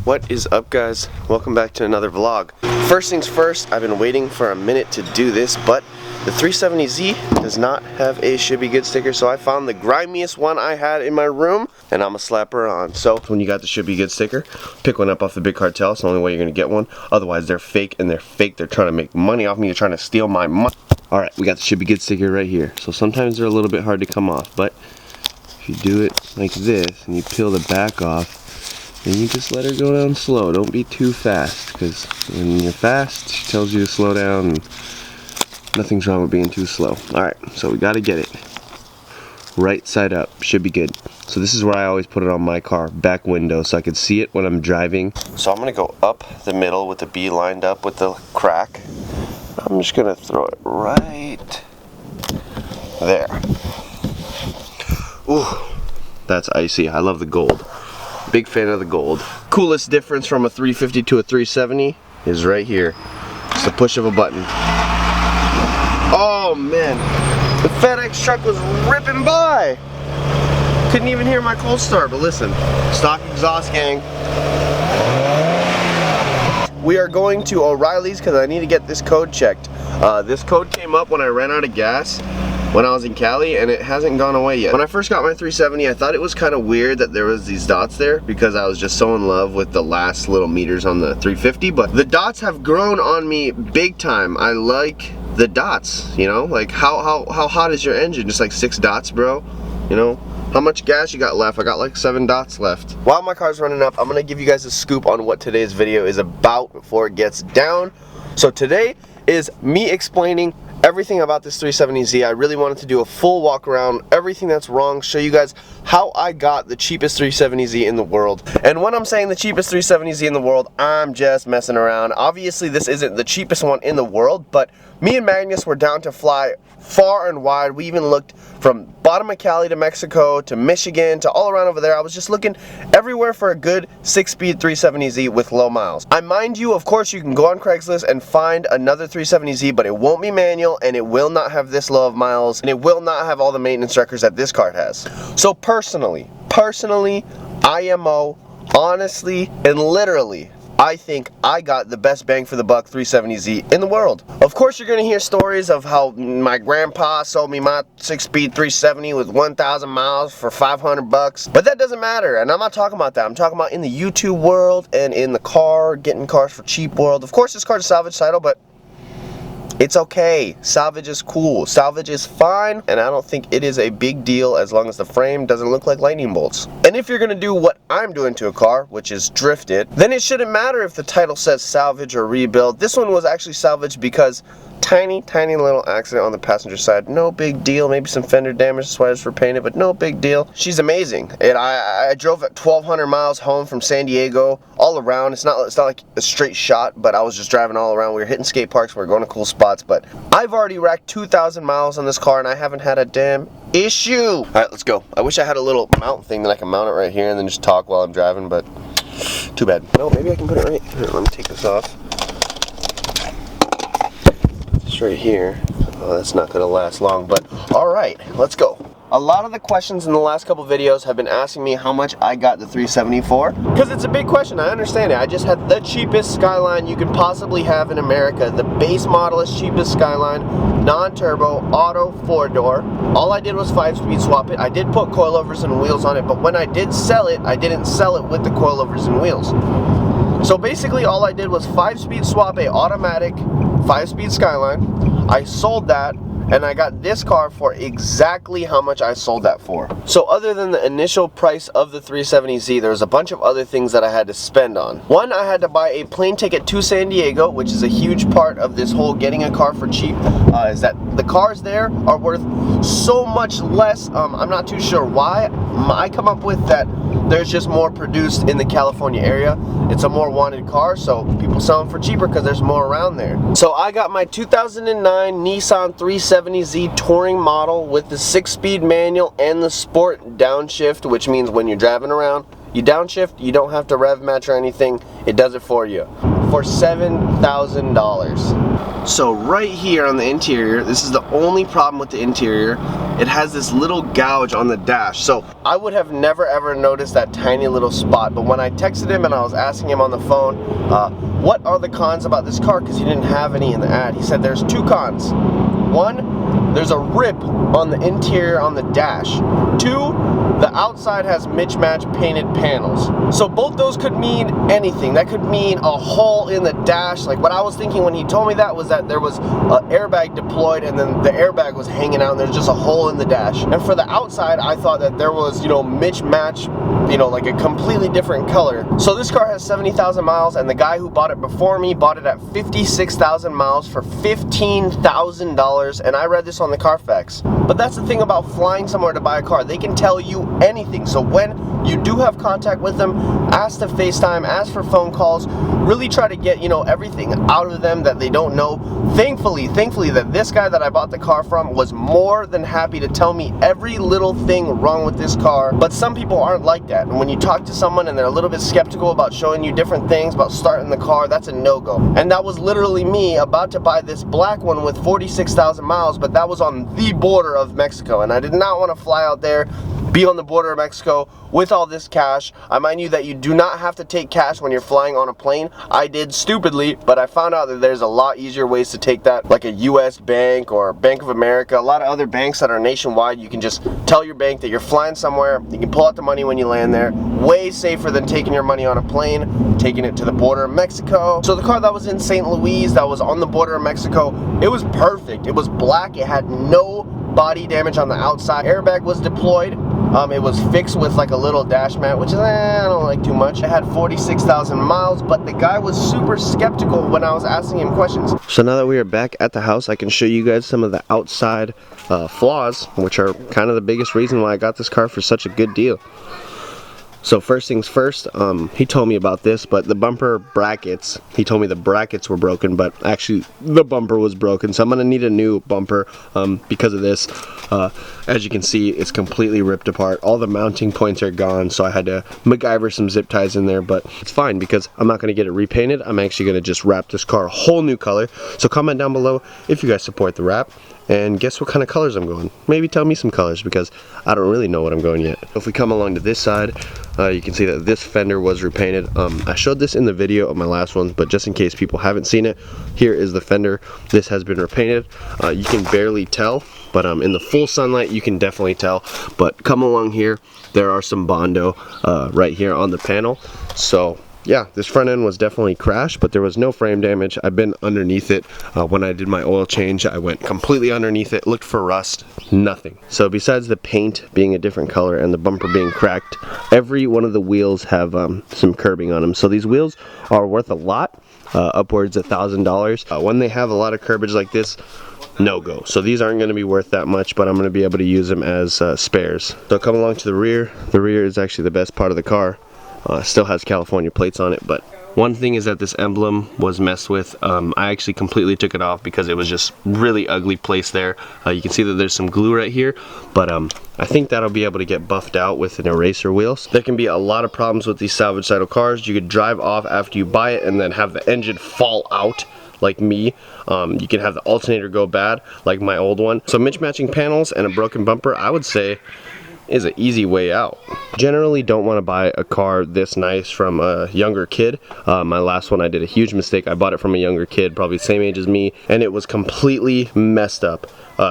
What is up, guys? Welcome back to another vlog. First things first, I've been waiting for a minute to do this, but the 370Z does not have a Should Be Good sticker, so I found the grimiest one I had in my room, and I'm gonna slap her on. So when you got the Should Be Good sticker, pick one up off the Big Cartel. It's the only way you're gonna get one. Otherwise, they're fake, and they're fake. They're trying to make money off me. They're trying to steal my money. Alright, we got the Should Be Good sticker right here. So sometimes they're a little bit hard to come off, but if you do it like this, and you peel the back off, and you just let her go down slow. Don't be too fast, because when you're fast, she tells you to slow down, and nothing's wrong with being too slow. Alright, so we gotta get it right side up. Should be good. So this is where I always put it on my car, back window, so I can see it when I'm driving. So I'm gonna go up the middle with the B lined up with the crack. I'm just gonna throw it right there. Ooh, that's icy. I love the gold. Big fan of the gold. Coolest difference from a 350 to a 370 is right here. It's the push of a button. Oh man, the FedEx truck was ripping by. Couldn't even hear my cold start, but listen, stock exhaust, gang. We are going to O'Reilly's because I need to get this code checked. This code came up when I ran out of gas when I was in Cali, and it hasn't gone away yet. When I first got my 370, I thought it was kind of weird that there was these dots there because I was just so in love with the last little meters on the 350, but the dots have grown on me big time. I like the dots, you know? Like how hot is your engine? Just like 6 dots, bro, you know? How much gas you got left? I got like 7 dots left. While my car's running up, I'm gonna give you guys a scoop on what today's video is about before it gets down. So today is me explaining everything about this 370Z. I really wanted to do a full walk around, everything that's wrong, show you guys how I got the cheapest 370Z in the world. And when I'm saying the cheapest 370Z in the world, I'm just messing around. Obviously this isn't the cheapest one in the world, but me and Magnus were down to fly far and wide. We even looked from bottom of Cali to Mexico to Michigan to all around over there. I was just looking everywhere for a good 6-speed 370Z with low miles. I mind you, of course, you can go on Craigslist and find another 370Z, but it won't be manual, and it will not have this low of miles, and it will not have all the maintenance records that this car has. So personally, IMO, honestly, and literally, I think I got the best bang for the buck 370Z in the world. Of course, you're gonna hear stories of how my grandpa sold me my 6-speed 370 with 1,000 miles for 500 bucks, but that doesn't matter, and I'm not talking about that. I'm talking about in the YouTube world and in the car, getting cars for cheap world. Of course, this car's a salvage title, but it's okay. Salvage is cool. Salvage is fine, and I don't think it is a big deal as long as the frame doesn't look like lightning bolts. And if you're gonna do what I'm doing to a car, which is drift it, then it shouldn't matter if the title says salvage or rebuild. This one was actually salvaged because tiny little accident on the passenger side. No big deal. Maybe some fender damage, that's why it's repainted, but no big deal. She's amazing. And I drove at 1,200 miles home from San Diego, all around. It's not like a straight shot, but I was just driving all around. We were hitting skate parks, we were going to cool spots, but I've already racked 2,000 miles on this car, and I haven't had a damn issue. All right, let's go. I wish I had a little mount thing that I can mount it right here and then just talk while I'm driving, but too bad. No, maybe I can put it right here. Let me take this off. Right here. Oh, that's not gonna last long, but all right, let's go. A lot of the questions in the last couple videos have been asking me how much I got the 370 for, because it's a big question. I understand it. I just had the cheapest Skyline you can possibly have in America. The base model is cheapest Skyline, non-turbo, auto, 4-door. All I did was 5-speed swap it. I did put coilovers and wheels on it, but when I did sell it, I didn't sell it with the coilovers and wheels. So basically all I did was 5-speed swap a automatic 5-speed Skyline. I sold that, and I got this car for exactly how much I sold that for. So other than the initial price of the 370Z, there was a bunch of other things that I had to spend on. One, I had to buy a plane ticket to San Diego, which is a huge part of this whole getting a car for cheap, is that the cars there are worth so much less. I'm not too sure why. I come up with that there's just more produced in the California area. It's a more wanted car, so people sell them for cheaper because there's more around there. So I got my 2009 Nissan 370Z touring model with the 6-speed manual and the sport downshift, which means when you're driving around, You downshift, you don't have to rev match or anything. It does it for you for $7,000. So right here on the interior, this is the only problem with the interior. It has this little gouge on the dash. So I would have never ever noticed that tiny little spot, but when I texted him and I was asking him on the phone, what are the cons about this car, because he didn't have any in the ad, he said there's 2 cons. 1, there's a rip on the interior on the dash. 2, the outside has mismatch painted panels. So both those could mean anything. That could mean a hole in the dash. Like what I was thinking when he told me that was that there was an airbag deployed and then the airbag was hanging out and there's just a hole in the dash. And for the outside, I thought that there was, you know, mismatch, you know, like a completely different color. So this car has 70,000 miles and the guy who bought it before me bought it at 56,000 miles for $15,000, and I read this on the Carfax. But that's the thing about flying somewhere to buy a car. They can tell you anything. So when you do have contact with them, ask to FaceTime, ask for phone calls, really try to get, you know, everything out of them that they don't know. Thankfully that this guy that I bought the car from was more than happy to tell me every little thing wrong with this car. But some people aren't like that, and when you talk to someone and they're a little bit skeptical about showing you different things about starting the car, that's a no-go. And that was literally me about to buy this black one with 46,000 miles, but that was on the border of Mexico, and I did not want to fly out there, be on the border of Mexico with all this cash. I mind you that you do not have to take cash when you're flying on a plane. I did stupidly, but I found out that there's a lot easier ways to take that, like a US bank or Bank of America, a lot of other banks that are nationwide. You can just tell your bank that you're flying somewhere, you can pull out the money when you land there. Way safer than taking your money on a plane, taking it to the border of Mexico. So the car that was in St. Louis, that was on the border of Mexico, it was perfect. It was black, it had no body damage on the outside. Airbag was deployed. It was fixed with like a little dash mat, which is, I don't like too much. It had 46,000 miles, but the guy was super skeptical when I was asking him questions. So now that we are back at the house, I can show you guys some of the outside flaws, which are kind of the biggest reason why I got this car for such a good deal. So first things first, he told me about this, but the bumper brackets, he told me the brackets were broken, but actually the bumper was broken. So I'm gonna need a new bumper because of this. As you can see, it's completely ripped apart. All the mounting points are gone, so I had to MacGyver some zip ties in there, but it's fine because I'm not gonna get it repainted. I'm actually gonna just wrap this car a whole new color. So comment down below if you guys support the wrap. And guess what kind of colors I'm going. Maybe tell me some colors because I don't really know what I'm going yet. If we come along to this side, you can see that this fender was repainted. I showed this in the video of my last one, but just in case people haven't seen it, here is the fender. This has been repainted. You can barely tell, but in the full sunlight you can definitely tell. But come along here, there are some Bondo right here on the panel. So yeah, this front end was definitely crashed, but there was no frame damage. I've been underneath it. When I did my oil change, I went completely underneath it, looked for rust, nothing. So besides the paint being a different color and the bumper being cracked, every one of the wheels have some curbing on them. So these wheels are worth a lot, upwards of $1,000. When they have a lot of curbage like this, no go. So these aren't going to be worth that much, but I'm going to be able to use them as spares. So come along to the rear. The rear is actually the best part of the car. Still has California plates on it, but one thing is that this emblem was messed with. I actually completely took it off because it was just really ugly placed there. You can see that there's some glue right here, but I think that'll be able to get buffed out with an eraser wheel. There can be a lot of problems with these salvage title cars. You could drive off after you buy it and then have the engine fall out like me. You can have the alternator go bad like my old one. So mismatching panels and a broken bumper, I would say, is an easy way out. Generally don't want to buy a car this nice from a younger kid. My last one, I did a huge mistake. I bought it from a younger kid, probably the same age as me, and it was completely messed up.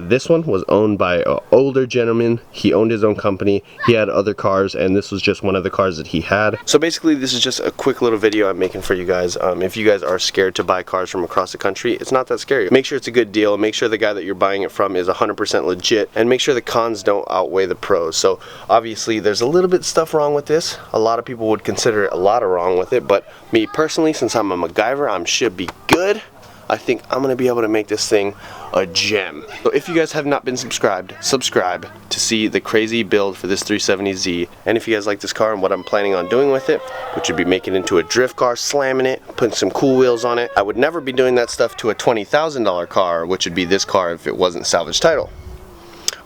This one was owned by an older gentleman. He owned his own company. He had other cars, and this was just one of the cars that he had. So basically, this is just a quick little video I'm making for you guys. If you guys are scared to buy cars from across the country, it's not that scary. Make sure it's a good deal. Make sure the guy that you're buying it from is 100% legit, and make sure the cons don't outweigh the pros. So obviously, there's a little bit of stuff wrong with this. A lot of people would consider a lot of wrong with it, but me personally, since I'm a MacGyver, I should be good. I think I'm gonna be able to make this thing a gem. So if you guys have not been subscribed, subscribe to see the crazy build for this 370Z. And if you guys like this car and what I'm planning on doing with it, which would be making it into a drift car, slamming it, putting some cool wheels on it, I would never be doing that stuff to a $20,000 car, which would be this car if it wasn't salvage title.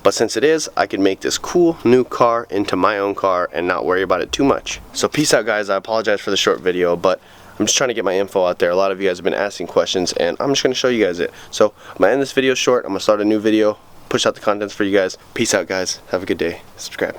But since it is, I can make this cool new car into my own car and not worry about it too much. So peace out, guys. I apologize for the short video, but I'm just trying to get my info out there. A lot of you guys have been asking questions, and I'm just going to show you guys it. So I'm going to end this video short. I'm going to start a new video, push out the contents for you guys. Peace out, guys. Have a good day. Subscribe.